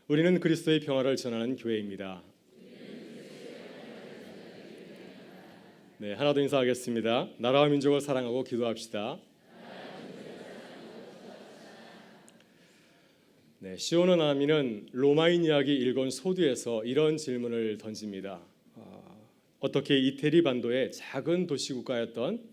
우리는 그리스도의 평화를 전하는 교회입니다. 네, 하나 더 인사하겠습니다. 나라와 민족을 사랑하고 기도합시다. 네, 시오노 나나미는 로마인 이야기 일권 소두에서 이런 질문을 던집니다. 어떻게 이태리 반도의 작은 도시국가였던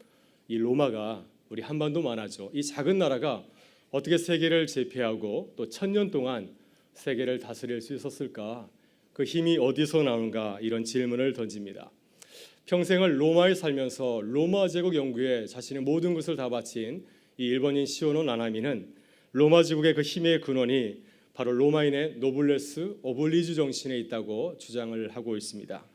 이 로마가, 우리 한반도만 하죠, 이 작은 나라가 어떻게 세계를 제패하고 또 1000년 동안 세계를 다스릴 수 있었을까? 그 힘이 어디서 나오는가? 이런 질문을 던집니다. 평생을 로마에 살면서 로마 제국 연구에 자신의 모든 것을 다 바친 이 일본인 시오노 나나미는 로마 제국의 그 힘의 근원이 바로 로마인의 노블레스 오블리주 정신에 있다고 주장을 하고 있습니다.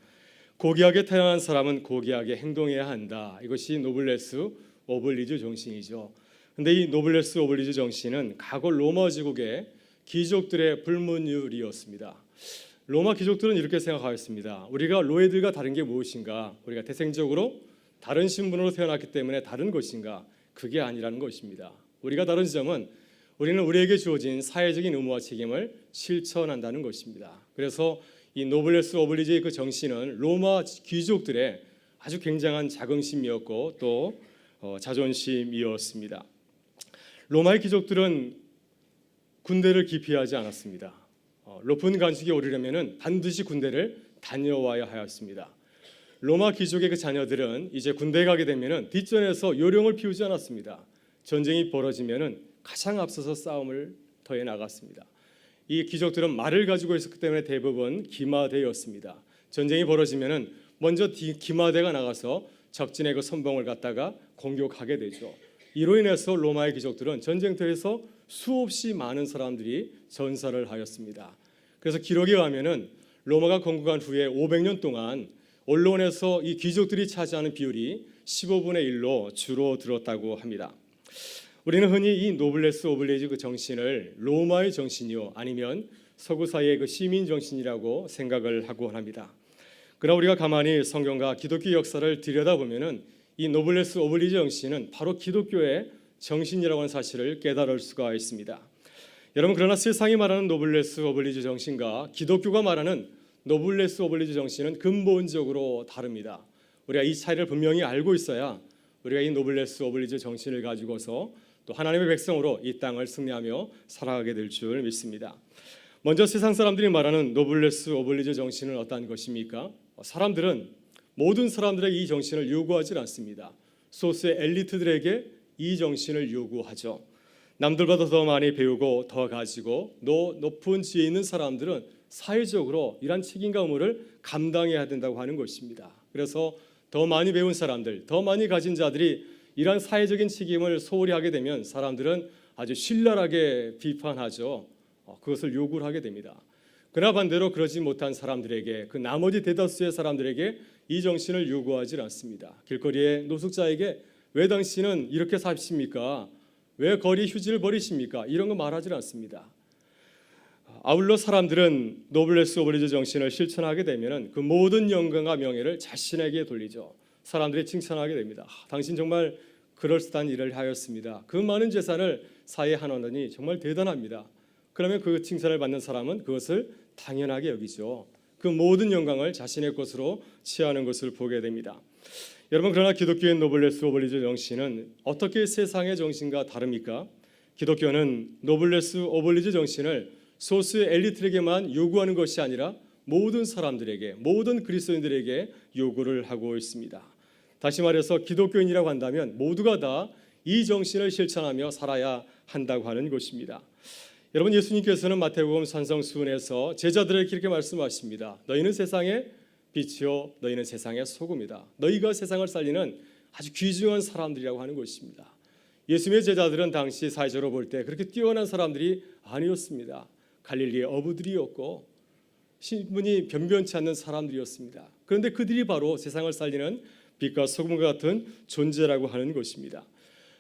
고귀하게 태어난 사람은 고귀하게 행동해야 한다. 이것이 노블레스 오블리주 정신이죠. 근데 이 노블레스 오블리주 정신은 과거 로마 제국의 귀족들의 불문율이었습니다. 로마 귀족들은 이렇게 생각하였습니다. 우리가 로에들과 다른 게 무엇인가? 우리가 태생적으로 다른 신분으로 태어났기 때문에 다른 것인가? 그게 아니라는 것입니다. 우리가 다른 점은 우리는 우리에게 주어진 사회적인 의무와 책임을 실천한다는 것입니다. 그래서 이 노블레스 오블리주의 그 정신은 로마 귀족들의 아주 굉장한 자긍심이었고 또 자존심이었습니다. 로마의 귀족들은 군대를 기피하지 않았습니다. 높은 관직에 오르려면 반드시 군대를 다녀와야 하였습니다. 로마 귀족의 그 자녀들은 이제 군대에 가게 되면 뒷전에서 요령을 피우지 않았습니다. 전쟁이 벌어지면 가장 앞서서 싸움을 더해 나갔습니다. 이 귀족들은 말을 가지고 있었기 때문에 대부분 기마대였습니다. 전쟁이 벌어지면 먼저 기마대가 나가서 적진의 그 선봉을 갖다가 공격하게 되죠. 이로 인해서 로마의 귀족들은 전쟁터에서 수없이 많은 사람들이 전사를 하였습니다. 그래서 기록에 의하면은 로마가 건국한 후에 500년 동안 언론에서 이 귀족들이 차지하는 비율이 15분의 1로 줄어들었다고 합니다. 우리는 흔히 이 노블레스 오블리주 그 정신을 로마의 정신이요 아니면 서구 사회의 그 시민 정신이라고 생각을 하곤 합니다. 그러나 우리가 가만히 성경과 기독교 역사를 들여다보면은 이 노블레스 오블리주 정신은 바로 기독교의 정신이라고 하는 사실을 깨달을 수가 있습니다. 여러분, 그러나 세상이 말하는 노블레스 오블리주 정신과 기독교가 말하는 노블레스 오블리주 정신은 근본적으로 다릅니다. 우리가 이 차이를 분명히 알고 있어야 우리가 이 노블레스 오블리주 정신을 가지고서 또 하나님의 백성으로 이 땅을 승리하며 살아가게 될 줄 믿습니다. 먼저 세상 사람들이 말하는 노블레스 오블리주 정신은 어떠한 것입니까? 사람들은 모든 사람들에게 이 정신을 요구하지 않습니다. 소수의 엘리트들에게 이 정신을 요구하죠. 남들보다 더 많이 배우고 더 가지고 높은 지혜 있는 사람들은 사회적으로 이런 책임과 의무를 감당해야 된다고 하는 것입니다. 그래서 더 많이 배운 사람들, 더 많이 가진 자들이 이러한 사회적인 책임을 소홀히 하게 되면 사람들은 아주 신랄하게 비판하죠. 그것을 요구를 하게 됩니다. 그러나 반대로 그러지 못한 사람들에게, 그 나머지 대다수의 사람들에게 이 정신을 요구하지 않습니다. 길거리의 노숙자에게 왜 당신은 이렇게 사십니까? 왜 거리 휴지를 버리십니까? 이런 거 말하지 않습니다. 아울러 사람들은 노블레스 오블리주 정신을 실천하게 되면 그 모든 영광과 명예를 자신에게 돌리죠. 사람들이 칭찬하게 됩니다. 당신 정말 그럴듯한 일을 하였습니다. 그 많은 재산을 사회에 한원하니 정말 대단합니다. 그러면 그 칭찬을 받는 사람은 그것을 당연하게 여기죠. 그 모든 영광을 자신의 것으로 취하는 것을 보게 됩니다. 여러분, 그러나 기독교의 노블레스 오블리주 정신은 어떻게 세상의 정신과 다릅니까? 기독교는 노블레스 오블리주 정신을 소수의 엘리트에게만 요구하는 것이 아니라 모든 사람들에게, 모든 그리스도인들에게 요구를 하고 있습니다. 다시 말해서 기독교인이라고 한다면 모두가 다 이 정신을 실천하며 살아야 한다고 하는 것입니다. 여러분, 예수님께서는 마태복음 산성수훈에서 제자들에게 이렇게 말씀하십니다. 너희는 세상의 빛이요 너희는 세상의 소금이다. 너희가 세상을 살리는 아주 귀중한 사람들이라고 하는 것입니다. 예수님의 제자들은 당시 사회적으로 볼 때 그렇게 뛰어난 사람들이 아니었습니다. 갈릴리의 어부들이었고 신분이 변변치 않는 사람들이었습니다. 그런데 그들이 바로 세상을 살리는 빛과 소금과 같은 존재라고 하는 것입니다.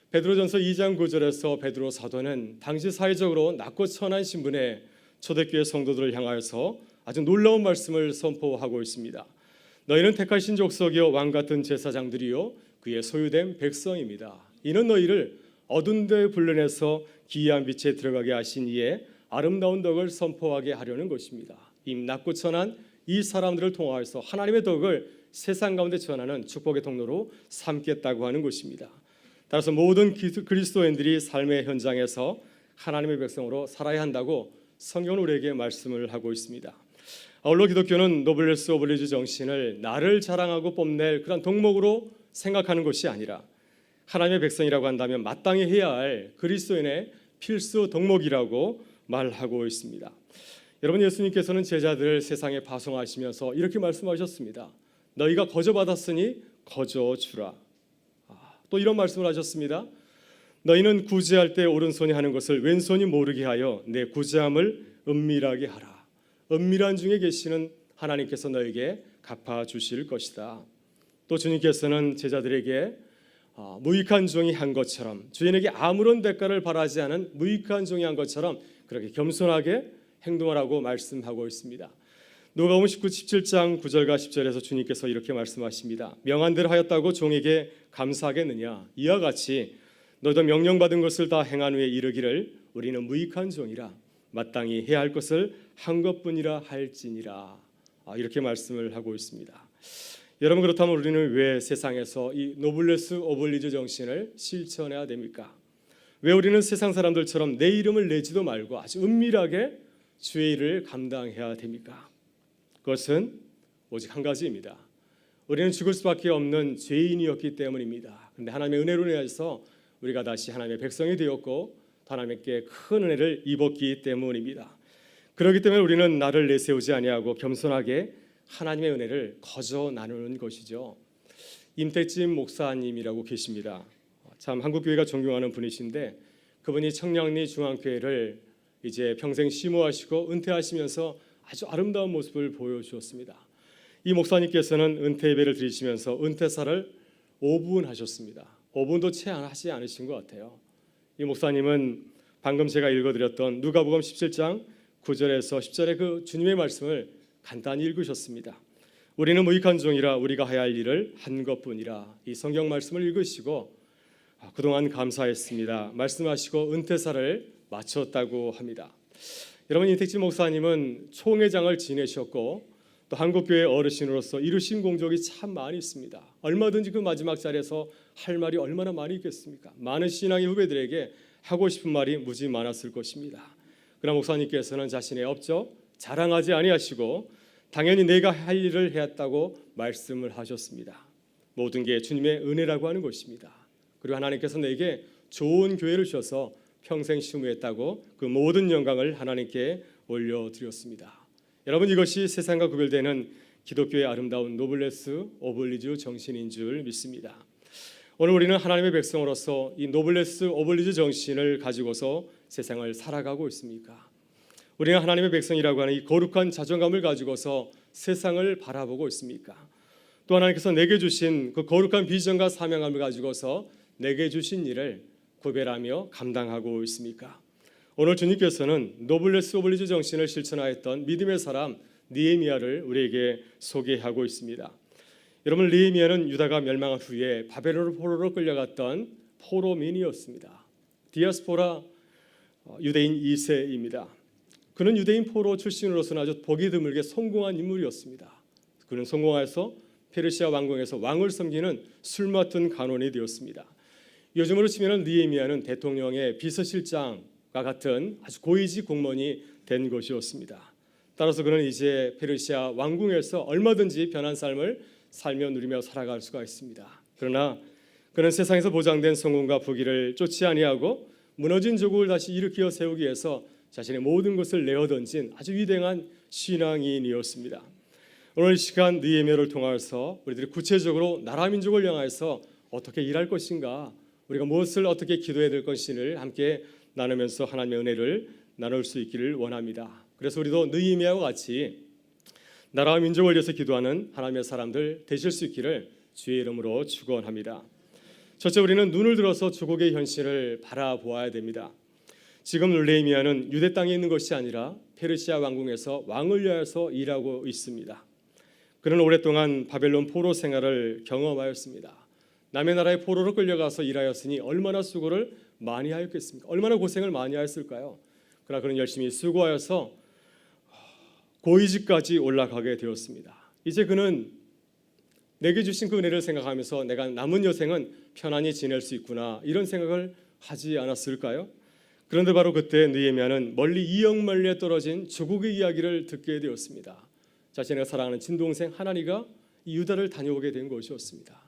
베드로전서 2장 9절에서 베드로 사도는 당시 사회적으로 낮고 천한 신분의 초대교회 성도들을 향하여서 아주 놀라운 말씀을 선포하고 있습니다. 너희는 택하신 족속이요 왕 같은 제사장들이요 그의 소유된 백성입니다. 이는 너희를 어두운 데에 불러내서 기이한 빛에 들어가게 하신 이에 아름다운 덕을 선포하게 하려는 것입니다. 이 낮고 천한 이 사람들을 통하여서 하나님의 덕을 세상 가운데 전하는 축복의 통로로 삼겠다고 하는 것입니다. 따라서 모든 그리스도인들이 삶의 현장에서 하나님의 백성으로 살아야 한다고 성경은 우리에게 말씀을 하고 있습니다. 아울러 기독교는 노블레스 오블리주 정신을 나를 자랑하고 뽐낼 그런 덕목으로 생각하는 것이 아니라 하나님의 백성이라고 한다면 마땅히 해야 할 그리스도인의 필수 덕목이라고 말하고 있습니다. 여러분, 예수님께서는 제자들을 세상에 파송하시면서 이렇게 말씀하셨습니다. 너희가 거저 받았으니 거저 주라. 또 이런 말씀을 하셨습니다. 너희는 구제할 때 오른손이 하는 것을 왼손이 모르게 하여 내 구제함을 은밀하게 하라. 은밀한 중에 계시는 하나님께서 너에게 갚아주실 것이다. 또 주님께서는 제자들에게 무익한 종이 한 것처럼, 주인에게 아무런 대가를 바라지 않은 무익한 종이 한 것처럼 그렇게 겸손하게 행동하라고 말씀하고 있습니다. 누가복음 17장 9절과 10절에서 주님께서 이렇게 말씀하십니다. 명한 대로 하였다고 종에게 감사하겠느냐? 이와 같이 너도 명령받은 것을 다 행한 후에 이르기를 우리는 무익한 종이라 마땅히 해야 할 것을 한 것뿐이라 할지니라. 이렇게 말씀을 하고 있습니다. 여러분, 그렇다면 우리는 왜 세상에서 이 노블레스 오블리주 정신을 실천해야 됩니까? 왜 우리는 세상 사람들처럼 내 이름을 내지도 말고 아주 은밀하게 주의 일을 감당해야 됩니까? 그것은 오직 한 가지입니다. 우리는 죽을 수밖에 없는 죄인이었기 때문입니다. 그런데 하나님의 은혜로 인해서 우리가 다시 하나님의 백성이 되었고 하나님께 큰 은혜를 입었기 때문입니다. 그렇기 때문에 우리는 나를 내세우지 아니하고 겸손하게 하나님의 은혜를 거저 나누는 것이죠. 임택진 목사님이라고 계십니다. 참 한국교회가 존경하는 분이신데 그분이 청량리 중앙교회를 이제 평생 심호하시고 은퇴하시면서 아주 아름다운 모습을 보여주었습니다. 이 목사님께서는 은퇴 예배를 드리시면서 은퇴사를 5분 하셨습니다. 5분도 채 하지 않으신 것 같아요. 이 목사님은 방금 제가 읽어드렸던 누가복음 17장 9절에서 10절의 그 주님의 말씀을 간단히 읽으셨습니다. 우리는 무익한 종이라 우리가 해야 할 일을 한 것뿐이라. 이 성경 말씀을 읽으시고 그동안 감사했습니다 말씀하시고 은퇴사를 마쳤다고 합니다. 여러분, 임택진 목사님은 총회장을 지내셨고 또 한국교회 어르신으로서 이루신 공적이 참 많이 있습니다. 얼마든지 그 마지막 자리에서 할 말이 얼마나 많이 있겠습니까? 많은 신앙의 후배들에게 하고 싶은 말이 무지 많았을 것입니다. 그러나 목사님께서는 자신의 업적 자랑하지 아니하시고 당연히 내가 할 일을 했다고 말씀을 하셨습니다. 모든 게 주님의 은혜라고 하는 것입니다. 그리고 하나님께서 내게 좋은 교회를 주셔서 평생 심우했다고 그 모든 영광을 하나님께 올려드렸습니다. 여러분, 이것이 세상과 구별되는 기독교의 아름다운 노블레스 오블리주 정신인 줄 믿습니다. 오늘 우리는 하나님의 백성으로서 이 노블레스 오블리주 정신을 가지고서 세상을 살아가고 있습니까? 우리는 하나님의 백성이라고 하는 이 거룩한 자존감을 가지고서 세상을 바라보고 있습니까? 또 하나님께서 내게 주신 그 거룩한 비전과 사명감을 가지고서 내게 주신 일을 구별하며 감당하고 있습니까? 오늘 주님께서는 노블레스 오블리주 정신을 실천하였던 믿음의 사람 느헤미야를 우리에게 소개하고 있습니다. 여러분, 느헤미야는 유다가 멸망한 후에 바벨론 포로로 끌려갔던 포로민이었습니다. 디아스포라 유대인 2세입니다. 그는 유대인 포로 출신으로서는 아주 보기 드물게 성공한 인물이었습니다. 그는 성공해서 페르시아 왕궁에서 왕을 섬기는 술 맡은 간원이 되었습니다. 요즘으로 치면 느헤미야는 대통령의 비서실장과 같은 아주 고위직 공무원이 된 것이었습니다. 따라서 그는 이제 페르시아 왕궁에서 얼마든지 편한 삶을 살며 누리며 살아갈 수가 있습니다. 그러나 그는 세상에서 보장된 성공과 부귀를 쫓지 아니하고 무너진 조국을 다시 일으켜 세우기 위해서 자신의 모든 것을 내어던진 아주 위대한 신앙인이었습니다. 오늘 이 시간 느헤미야를 통해서 우리들이 구체적으로 나라 민족을 향해서 어떻게 일할 것인가, 우리가 무엇을 어떻게 기도해야 될 것인지를 함께 나누면서 하나님의 은혜를 나눌 수 있기를 원합니다. 그래서 우리도 느헤미야와 같이 나라와 민족을 위해서 기도하는 하나님의 사람들 되실 수 있기를 주의 이름으로 축원합니다. 첫째, 우리는 눈을 들어서 조국의 현실을 바라보아야 됩니다. 지금 느헤미야는 유대 땅에 있는 것이 아니라 페르시아 왕궁에서 왕을 위하여서 일하고 있습니다. 그는 오랫동안 바벨론 포로 생활을 경험하였습니다. 남의 나라의 포로로 끌려가서 일하였으니 얼마나 수고를 많이 하였겠습니까? 얼마나 고생을 많이 하였을까요? 그러나 그는 열심히 수고하여서 고위직까지 올라가게 되었습니다. 이제 그는 내게 주신 그 은혜를 생각하면서 내가 남은 여생은 편안히 지낼 수 있구나, 이런 생각을 하지 않았을까요? 그런데 바로 그때 느헤미야는 멀리 이역만리에 떨어진 조국의 이야기를 듣게 되었습니다. 자신의 사랑하는 친동생 하나니가 유다를 다녀오게 된 것이었습니다.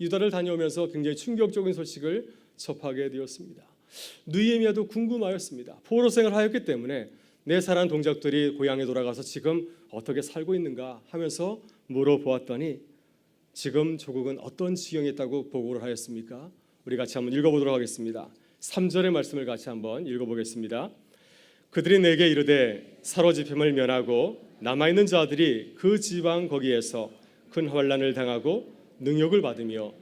유다를 다녀오면서 굉장히 충격적인 소식을 접하게 되었습니다. 느헤미야도 궁금하였습니다. 포로 생활을 하였기 때문에 내 사랑하는 동족들이 고향에 돌아가서 지금 어떻게 살고 있는가 하면서 물어보았더니 지금 조국은 어떤 지경에 있다고 보고를 하였습니까? 우리 같이 한번 읽어보도록 하겠습니다. 3절의 말씀을 같이 한번 읽어보겠습니다. 그들이 내게 이르되 사로잡힘을 면하고 남아있는 자들이 그 지방 거기에서 큰 환난을 당하고 능욕을 받으며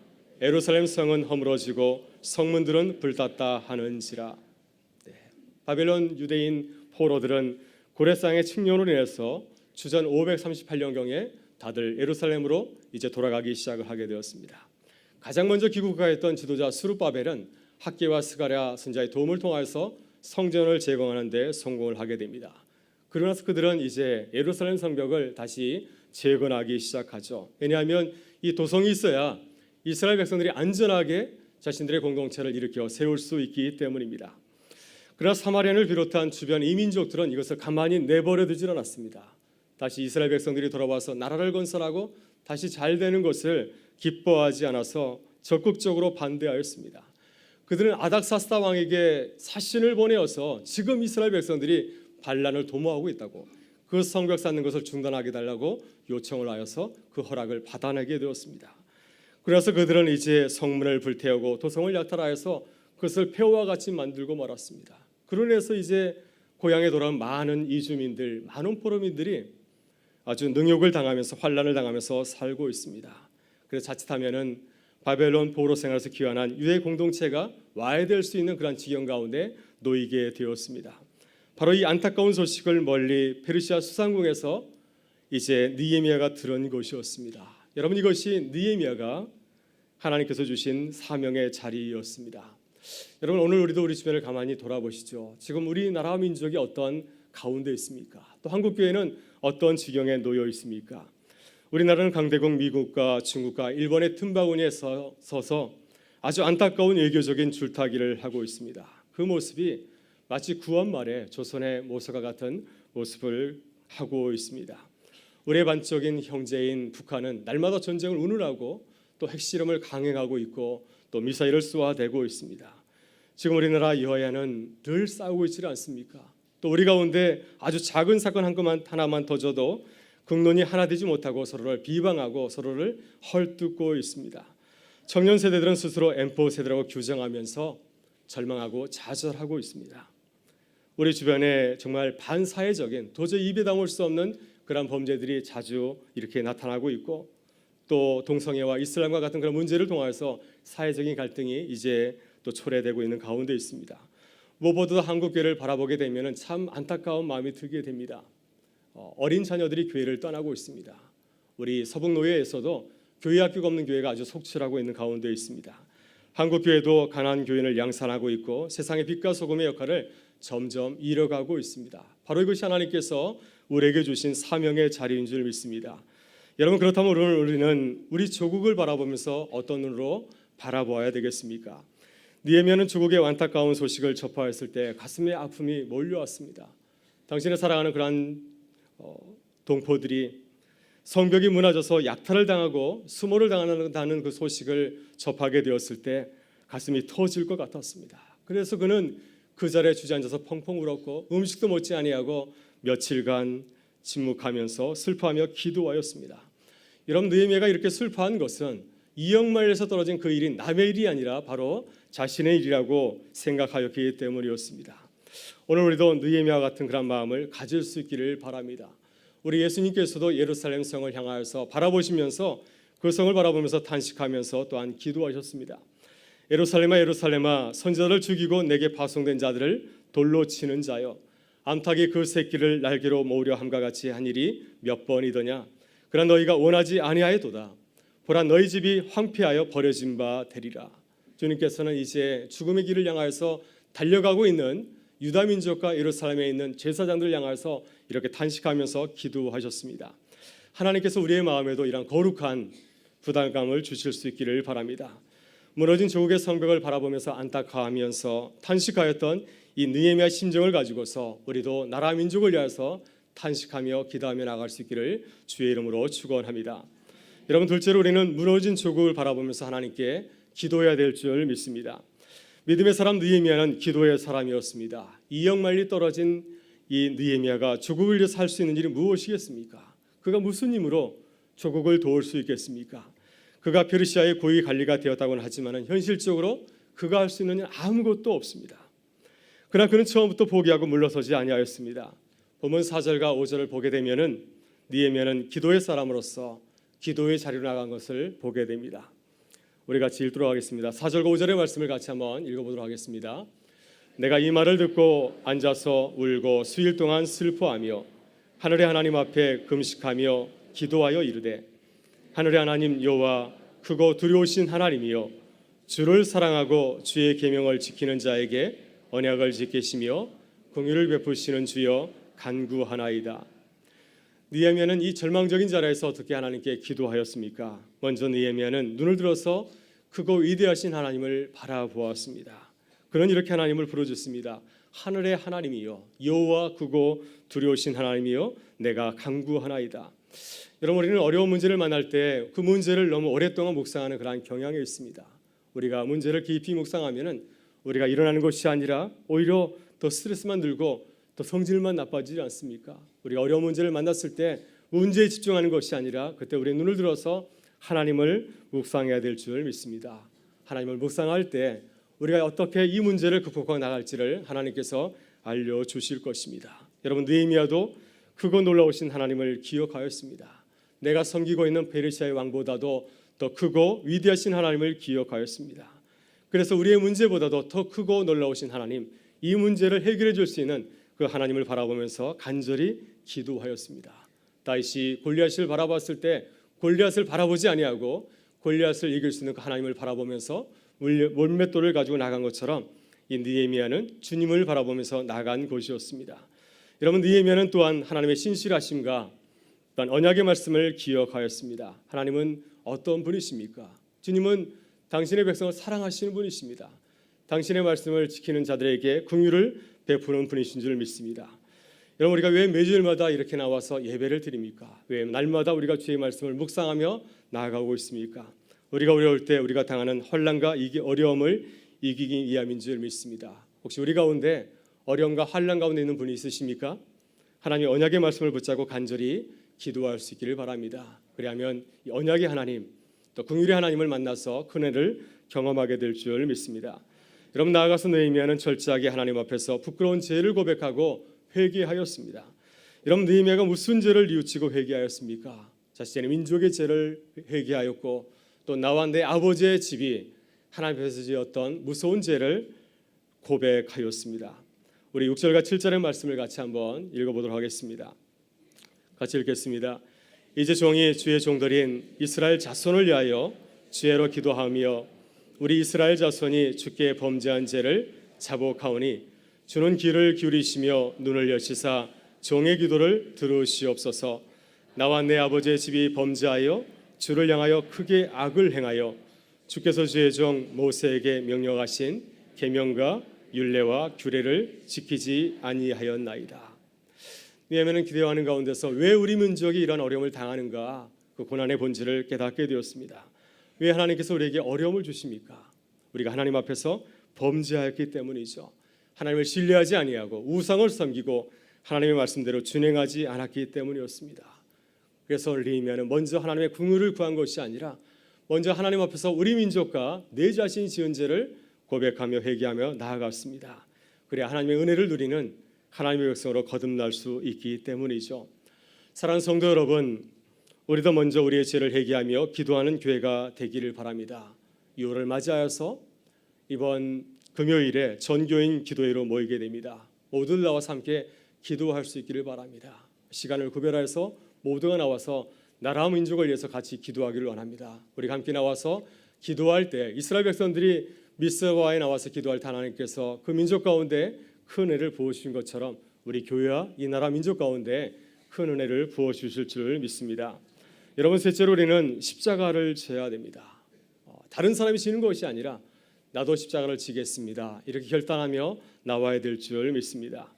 예루살렘 성은 허물어지고 성문들은 불탔다 하는지라. 바벨론 유대인 포로들은 고레상의 칙령으로 인해서 주전 538년경에 다들 예루살렘으로 이제 돌아가기 시작을 하게 되었습니다. 가장 먼저 귀국하였던 지도자 스룹바벨은 학개와 스가랴 선지자의 도움을 통하여서 성전을 재건하는 데 성공을 하게 됩니다. 그러나서 그들은 이제 예루살렘 성벽을 다시 재건하기 시작하죠. 왜냐하면 이 도성이 있어야 이스라엘 백성들이 안전하게 자신들의 공동체를 일으켜 세울 수 있기 때문입니다. 그러나 사마리아를 비롯한 주변 이민족들은 이것을 가만히 내버려 두질 않았습니다. 다시 이스라엘 백성들이 돌아와서 나라를 건설하고 다시 잘 되는 것을 기뻐하지 않아서 적극적으로 반대하였습니다. 그들은 아닥사스다 왕에게 사신을 보내어서 지금 이스라엘 백성들이 반란을 도모하고 있다고, 그 성벽 쌓는 것을 중단하게 달라고 요청을 하여서 그 허락을 받아내게 되었습니다. 그래서 그들은 이제 성문을 불태우고 도성을 약탈하여서 그것을 폐허와 같이 만들고 말았습니다. 그러면서 이제 고향에 돌아온 많은 이주민들, 많은 포로민들이 아주 능욕을 당하면서 환난을 당하면서 살고 있습니다. 그래서 자칫하면은 바벨론 포로 생활에서 귀환한 유대 공동체가 와야 될 수 있는 그런 지경 가운데 놓이게 되었습니다. 바로 이 안타까운 소식을 멀리 페르시아 수상궁에서 이제 느헤미야가 들은 것이었습니다. 여러분, 이것이 느헤미야가 하나님께서 주신 사명의 자리였습니다. 여러분, 오늘 우리도 우리 주변을 가만히 돌아보시죠. 지금 우리나라 민족이 어떤 가운데 있습니까? 또 한국교회는 어떤 지경에 놓여 있습니까? 우리나라는 강대국 미국과 중국과 일본의 틈바구니에 서서 아주 안타까운 외교적인 줄타기를 하고 있습니다. 그 모습이 마치 구원 말에 조선의 모서가 같은 모습을 하고 있습니다. 우리의 반적인 형제인 북한은 날마다 전쟁을 운운하고 또 핵실험을 강행하고 있고 또 미사일을 쏘아대고 있습니다. 지금 우리나라 여야는 늘 싸우고 있지 않습니까? 또 우리 가운데 아주 작은 사건 한 것만 하나만 터져도 국론이 하나 되지 못하고 서로를 비방하고 서로를 헐뜯고 있습니다. 청년 세대들은 스스로 M4 세대라고 규정하면서 절망하고 좌절하고 있습니다. 우리 주변에 정말 반사회적인, 도저히 입에 담을 수 없는 그런 범죄들이 자주 이렇게 나타나고 있고, 또 동성애와 이슬람과 같은 그런 문제를 통해서 사회적인 갈등이 이제 또 초래되고 있는 가운데 있습니다. 무엇보다도 한국교회를 바라보게 되면 참 안타까운 마음이 들게 됩니다. 어린 자녀들이 교회를 떠나고 있습니다. 우리 서북노예에서도 교회 학교가 없는 교회가 아주 속출하고 있는 가운데 있습니다. 한국교회도 가난한 교인을 양산하고 있고 세상의 빛과 소금의 역할을 점점 잃어가고 있습니다. 바로 이것이 하나님께서 우리에게 주신 사명의 자리인 줄 믿습니다. 여러분, 그렇다면 오늘 우리는 우리 조국을 바라보면서 어떤 눈으로 바라보아야 되겠습니까? 느헤미야는 조국의 안타까운 소식을 접하였을 때 가슴에 아픔이 몰려왔습니다. 당신의 사랑하는 그러한 동포들이 성벽이 무너져서 약탈을 당하고 수모를 당한다는 그 소식을 접하게 되었을 때 가슴이 터질 것 같았습니다. 그래서 그는 그 자리에 주저앉아서 펑펑 울었고 음식도 먹지 아니하고 며칠간 침묵하면서 슬퍼하며 기도하였습니다. 여러분, 느헤미야가 이렇게 슬퍼한 것은 이역만리에서 떨어진 그 일이 남의 일이 아니라 바로 자신의 일이라고 생각하였기 때문이었습니다. 오늘 우리도 느헤미야 같은 그런 마음을 가질 수 있기를 바랍니다. 우리 예수님께서도 예루살렘 성을 향하여서 바라보시면서 그 성을 바라보면서 탄식하면서 또한 기도하셨습니다. 예루살렘아 예루살렘아, 선지자를 죽이고 내게 파송된 자들을 돌로 치는 자여, 암탉이 그 새끼를 날개로 모으려 함과 같이 한 일이 몇 번이더냐. 그러나 너희가 원하지 아니하였도다. 보라, 너희 집이 황폐하여 버려진 바 되리라. 주님께서는 이제 죽음의 길을 향하여서 달려가고 있는 유다 민족과 예루살렘에 있는 제사장들 향해서 이렇게 탄식하면서 기도하셨습니다. 하나님께서 우리의 마음에도 이런 거룩한 부담감을 주실 수 있기를 바랍니다. 무너진 조국의 성벽을 바라보면서 안타까워하면서 탄식하였던 이 느헤미야 심정을 가지고서 우리도 나라 민족을 위해서 탄식하며 기도하며 나갈 수 있기를 주의 이름으로 축원합니다. 여러분, 둘째로 우리는 무너진 조국을 바라보면서 하나님께 기도해야 될 줄 믿습니다. 믿음의 사람 느헤미야는 기도의 사람이었습니다. 이역만리 떨어진 이 느헤미야가 조국을 위해서 할 수 있는 일이 무엇이겠습니까? 그가 무슨 힘으로 조국을 도울 수 있겠습니까? 그가 페르시아의 고위 관리가 되었다고는 하지만 현실적으로 그가 할 수 있는 일 아무것도 없습니다. 그러나 그는 처음부터 포기하고 물러서지 아니하였습니다. 본문 4절과 5절을 보게 되면은 느헤미야는 기도의 사람으로서 기도의 자리로 나간 것을 보게 됩니다. 우리 같이 읽도록 하겠습니다. 4절과 5절의 말씀을 같이 한번 읽어보도록 하겠습니다. 내가 이 말을 듣고 앉아서 울고 수일 동안 슬퍼하며 하늘의 하나님 앞에 금식하며 기도하여 이르되 하늘의 하나님 여호와 크고 두려우신 하나님이여 주를 사랑하고 주의 계명을 지키는 자에게 언약을 지키시며 긍휼을 베푸시는 주여 간구하나이다. 느헤미야는 이 절망적인 자리에서 어떻게 하나님께 기도하였습니까? 먼저 느헤미야는 눈을 들어서 크고 위대하신 하나님을 바라보았습니다. 그는 이렇게 하나님을 부르짖습니다. 하늘의 하나님이여 여호와 크고 두려우신 하나님이여 내가 간구하나이다. 여러분, 우리는 어려운 문제를 만날 때 그 문제를 너무 오랫동안 묵상하는 그러한 경향이 있습니다. 우리가 문제를 깊이 묵상하면은 우리가 일어나는 것이 아니라 오히려 더 스트레스만 들고 더 성질만 나빠지지 않습니까? 우리가 어려운 문제를 만났을 때 문제에 집중하는 것이 아니라 그때 우리의 눈을 들어서 하나님을 묵상해야 될 줄 믿습니다. 하나님을 묵상할 때 우리가 어떻게 이 문제를 극복하고 나갈지를 하나님께서 알려주실 것입니다. 여러분, 느헤미야도 크고 놀라우신 하나님을 기억하였습니다. 내가 섬기고 있는 페르시아의 왕보다도 더 크고 위대하신 하나님을 기억하였습니다. 그래서 우리의 문제보다도 더 크고 놀라우신 하나님, 이 문제를 해결해 줄 수 있는 그 하나님을 바라보면서 간절히 기도하였습니다. 다윗이 골리앗을 바라봤을 때 골리앗을 바라보지 아니하고 골리앗을 이길 수 있는 그 하나님을 바라보면서 몰맷돌을 가지고 나간 것처럼 이 느헤미야는 주님을 바라보면서 나간 곳이었습니다. 여러분, 느헤미야는 또한 하나님의 신실하심과 또한 언약의 말씀을 기억하였습니다. 하나님은 어떤 분이십니까? 주님은 당신의 백성을 사랑하시는 분이십니다. 당신의 말씀을 지키는 자들에게 긍휼을 베푸는 분이신 줄 믿습니다. 여러분, 우리가 왜 매주일마다 이렇게 나와서 예배를 드립니까? 왜 날마다 우리가 주의 말씀을 묵상하며 나아가고 있습니까? 우리가 어려울 때 우리가 당하는 혼란과 어려움을 이기기 위함인 줄 믿습니다. 혹시 우리 가운데 어려움과 혼란 가운데 있는 분이 있으십니까? 하나님의 언약의 말씀을 붙잡고 간절히 기도할 수 있기를 바랍니다. 그리하면 이 언약의 하나님, 또 긍휼의 하나님을 만나서 큰 은혜를 경험하게 될 줄 믿습니다. 여러분, 나아가서 느헤미야는 철저하게 하나님 앞에서 부끄러운 죄를 고백하고 회개하였습니다. 여러분, 느헤미야가 무슨 죄를 뉘우치고 회개하였습니까? 자신의 민족의 죄를 회개하였고 또 나와 내 아버지의 집이 하나님 앞에서 지었던 무서운 죄를 고백하였습니다. 우리 6절과 7절의 말씀을 같이 한번 읽어보도록 하겠습니다. 같이 읽겠습니다. 이제 종이 주의 종들인 이스라엘 자손을 위하여 주의로 기도하며 우리 이스라엘 자손이 주께 범죄한 죄를 자복하오니 주는 귀를 기울이시며 눈을 여시사 종의 기도를 들으시옵소서. 나와 내 아버지의 집이 범죄하여 주를 향하여 크게 악을 행하여 주께서 주의 종 모세에게 명령하신 계명과 율례와 규례를 지키지 아니하였나이다. 느헤미야는 기도하는 가운데서 왜 우리 민족이 이런 어려움을 당하는가, 그 고난의 본질을 깨닫게 되었습니다. 왜 하나님께서 우리에게 어려움을 주십니까? 우리가 하나님 앞에서 범죄하였기 때문이죠. 하나님을 신뢰하지 아니하고 우상을 섬기고 하나님의 말씀대로 준행하지 않았기 때문이었습니다. 그래서 느헤미야는 먼저 하나님의 긍휼을 구한 것이 아니라 먼저 하나님 앞에서 우리 민족과 내 자신이 지은 죄를 고백하며 회개하며 나아갔습니다. 그래야 하나님의 은혜를 누리는 하나님의 백성으로 거듭날 수 있기 때문이죠. 사랑하는 성도 여러분, 우리도 먼저 우리의 죄를 회개하며 기도하는 교회가 되기를 바랍니다. 6월을 맞이하여서 이번 금요일에 전교인 기도회로 모이게 됩니다. 모두들 나와서 함께 기도할 수 있기를 바랍니다. 시간을 구별해서 모두가 나와서 나라 민족을 위해서 같이 기도하기를 원합니다. 우리가 함께 나와서 기도할 때 이스라엘 백성들이 미스바에 나와서 기도할 때 하나님께서 그 민족 가운데 큰 은혜를 부어주신 것처럼 우리 교회와 이 나라 민족 가운데 큰 은혜를 부어주실 줄 믿습니다. 여러분, 셋째로 우리는 십자가를 져야 됩니다. 다른 사람이 지는 것이 아니라 나도 십자가를 지겠습니다. 이렇게 결단하며 나와야 될 줄 믿습니다.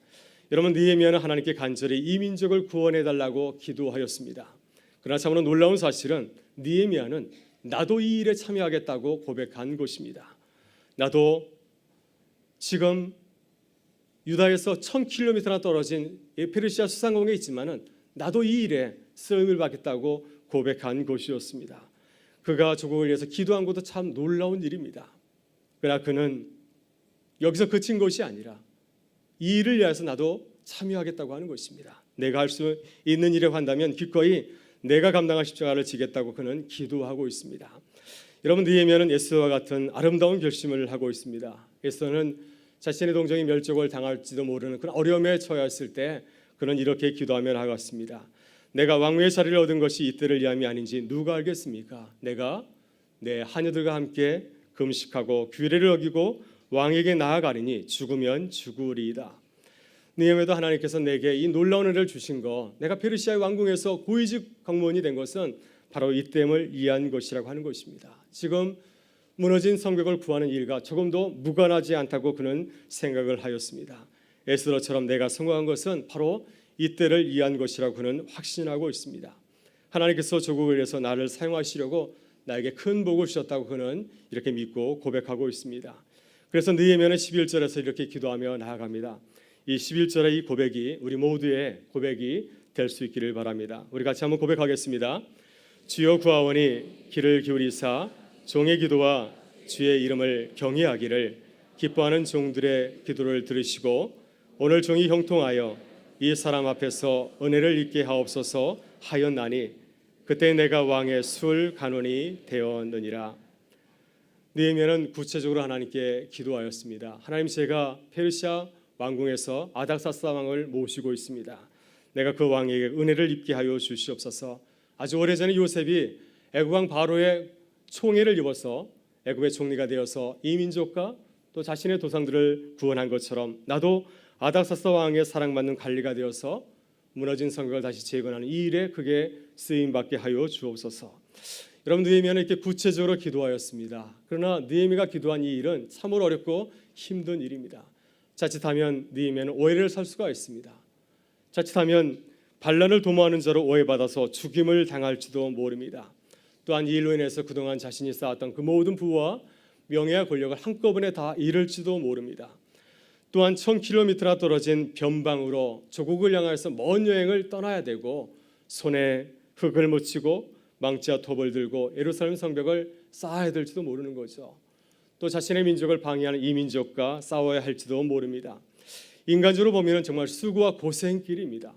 여러분, 느헤미야는 하나님께 간절히 이 민족을 구원해달라고 기도하였습니다. 그러나 참으로 놀라운 사실은 느헤미야는 나도 이 일에 참여하겠다고 고백한 것입니다. 나도 지금 유다에서 1000km나 떨어진 페르시아 수상공에 있지만은 나도 이 일에 쓰임을 받겠다고 고백한 것이었습니다. 그가 조국을 위해서 기도한 것도 참 놀라운 일입니다. 그러나 그는 여기서 그친 것이 아니라 이 일을 위해서 나도 참여하겠다고 하는 것입니다. 내가 할 수 있는 일에 한다면 기꺼이 내가 감당할 십자가를 지겠다고 그는 기도하고 있습니다. 여러분, 느헤미야는 에스더와 같은 아름다운 결심을 하고 있습니다. 에스더는 자신의 동정이 멸족을 당할지도 모르는 그런 어려움에 처했을 때 그는 이렇게 기도하며 나아갔습니다. 내가 왕위의 자리를 얻은 것이 이때를 위함이 아닌지 누가 알겠습니까? 내가 내 하녀들과 함께 금식하고 규례를 어기고 왕에게 나아가리니 죽으면 죽으리이다. 느헤미야도 하나님께서 내게 이 놀라운 은혜를 주신 것, 내가 페르시아의 왕궁에서 고위직 공무원이 된 것은 바로 이 땜을 이해한 것이라고 하는 것입니다. 지금 무너진 성벽을 구하는 일과 조금도 무관하지 않다고 그는 생각을 하였습니다. 에스더처럼 내가 성공한 것은 바로 이때를 이해한 것이라고 그는 확신하고 있습니다. 하나님께서 조국을 위해서 나를 사용하시려고 나에게 큰 복을 주셨다고 그는 이렇게 믿고 고백하고 있습니다. 그래서 느헤미야는 11절에서 이렇게 기도하며 나아갑니다. 이 11절의 이 고백이 우리 모두의 고백이 될 수 있기를 바랍니다. 우리 같이 한번 고백하겠습니다. 주여 구하오니 귀를 기울이사 종의 기도와 주의 이름을 경외하기를 기뻐하는 종들의 기도를 들으시고 오늘 종이 형통하여 이 사람 앞에서 은혜를 입게 하옵소서 하였나니 그때 내가 왕의 술 간원이 되었느니라. 느헤미야는 구체적으로 하나님께 기도하였습니다. 하나님, 제가 페르시아 왕궁에서 아닥사스다 왕을 모시고 있습니다. 내가 그 왕에게 은혜를 입게 하여 주시옵소서. 아주 오래전에 요셉이 애굽 왕 바로의 총애를 입어서 애굽의 총리가 되어서 이 민족과 또 자신의 조상들을 구원한 것처럼 나도 아닥사스다 왕의 사랑받는 관리가 되어서 무너진 성벽을 다시 재건하는 이 일에 그게 쓰임받게 하여 주옵소서. 여러분, 느헤미야는 이렇게 구체적으로 기도하였습니다. 그러나 느헤미야가 기도한 이 일은 참으로 어렵고 힘든 일입니다. 자칫하면 느헤미야는 오해를 살 수가 있습니다. 자칫하면 반란을 도모하는 자로 오해받아서 죽임을 당할지도 모릅니다. 또한 이 일로 인해서 그동안 자신이 쌓았던 그 모든 부와 명예와 권력을 한꺼번에 다 잃을지도 모릅니다. 또한 1000km나 떨어진 변방으로 조국을 향해서 먼 여행을 떠나야 되고 손에 흙을 묻히고 망치와 톱을 들고 예루살렘 성벽을 쌓아야 될지도 모르는 거죠. 또 자신의 민족을 방해하는 이 민족과 싸워야 할지도 모릅니다. 인간적으로 보면 정말 수고와 고생길입니다.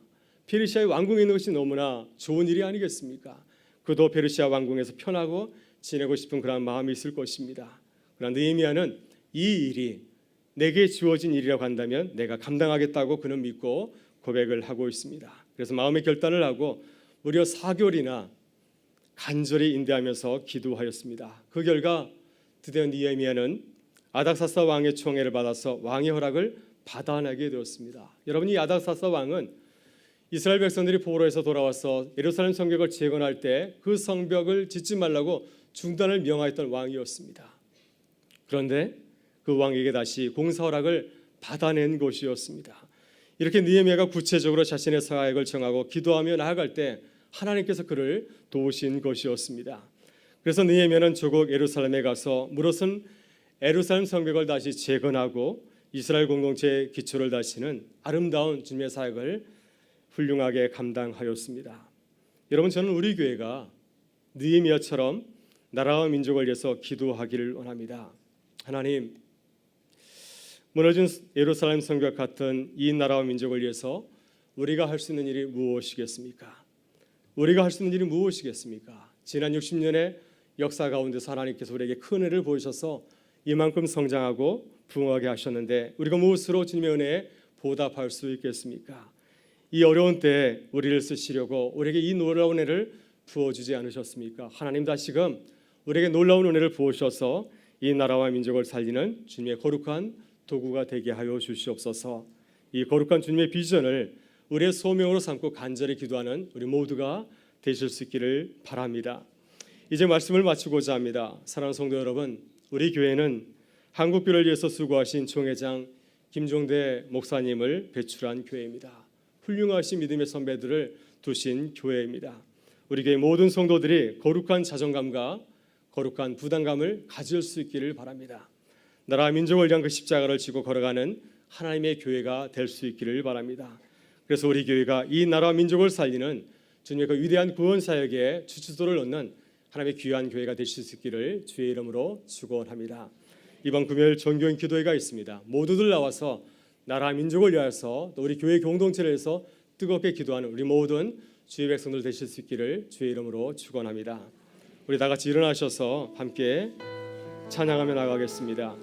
페르시아의 왕궁에 있는 것이 너무나 좋은 일이 아니겠습니까? 그도 페르시아 왕궁에서 편하고 지내고 싶은 그런 마음이 있을 것입니다. 그러나 느헤미야는 이 일이 내게 주어진 일이라고 한다면 내가 감당하겠다고 그는 믿고 고백을 하고 있습니다. 그래서 마음의 결단을 하고 무려 4개월이나 간절히 인내하면서 기도하였습니다. 그 결과 드디어 느헤미야는 아닥사스다 왕의 총애를 받아서 왕의 허락을 받아내게 되었습니다. 여러분, 이 아닥사스다 왕은 이스라엘 백성들이 포로에서 돌아와서 예루살렘 성벽을 재건할 때 그 성벽을 짓지 말라고 중단을 명하였던 왕이었습니다. 그런데 그 왕에게 다시 공사 허락을 받아낸 것이었습니다. 이렇게 느헤미야가 구체적으로 자신의 사역을 정하고 기도하며 나아갈 때 하나님께서 그를 도우신 것이었습니다. 그래서 느헤미야는 조국 예루살렘에 가서 무릇은 예루살렘 성벽을 다시 재건하고 이스라엘 공동체의 기초를 다시는 아름다운 주님의 사역을 훌륭하게 감당하였습니다. 여러분, 저는 우리 교회가 느헤미야처럼 나라와 민족을 위해서 기도하기를 원합니다. 하나님, 무너진 예루살렘 성벽 같은 이 나라와 민족을 위해서 우리가 할 수 있는 일이 무엇이겠습니까? 우리가 할 수 있는 일이 무엇이겠습니까? 지난 60년의 역사 가운데서 하나님께서 우리에게 큰 은혜를 보이셔서 이만큼 성장하고 부흥하게 하셨는데 우리가 무엇으로 주님의 은혜에 보답할 수 있겠습니까? 이 어려운 때에 우리를 쓰시려고 우리에게 이 놀라운 은혜를 부어주지 않으셨습니까? 하나님, 다시금 우리에게 놀라운 은혜를 부으셔서 이 나라와 민족을 살리는 주님의 거룩한 도구가 되게 하여 주시옵소서. 이 거룩한 주님의 비전을 우리의 소명으로 삼고 간절히 기도하는 우리 모두가 되실 수 있기를 바랍니다. 이제 말씀을 마치고자 합니다. 사랑하는 성도 여러분, 우리 교회는 한국교회를 위해서 수고하신 총회장 김종대 목사님을 배출한 교회입니다. 훌륭하신 믿음의 선배들을 두신 교회입니다. 우리 교회 모든 성도들이 거룩한 자존감과 거룩한 부담감을 가질 수 있기를 바랍니다. 나라 민족을 위한 그 십자가를 지고 걸어가는 하나님의 교회가 될 수 있기를 바랍니다. 그래서 우리 교회가 이 나라 민족을 살리는 주님의 그 위대한 구원 사역에 주춧돌을 놓는 하나님의 귀한 교회가 되실 수 있기를 주의 이름으로 축원합니다. 이번 금요일 전교인 기도회가 있습니다. 모두들 나와서 나라 민족을 위하여서 또 우리 교회 공동체를 위해서 뜨겁게 기도하는 우리 모든 주의 백성들 되실 수 있기를 주의 이름으로 축원합니다. 우리 다 같이 일어나셔서 함께 찬양하며 나가겠습니다.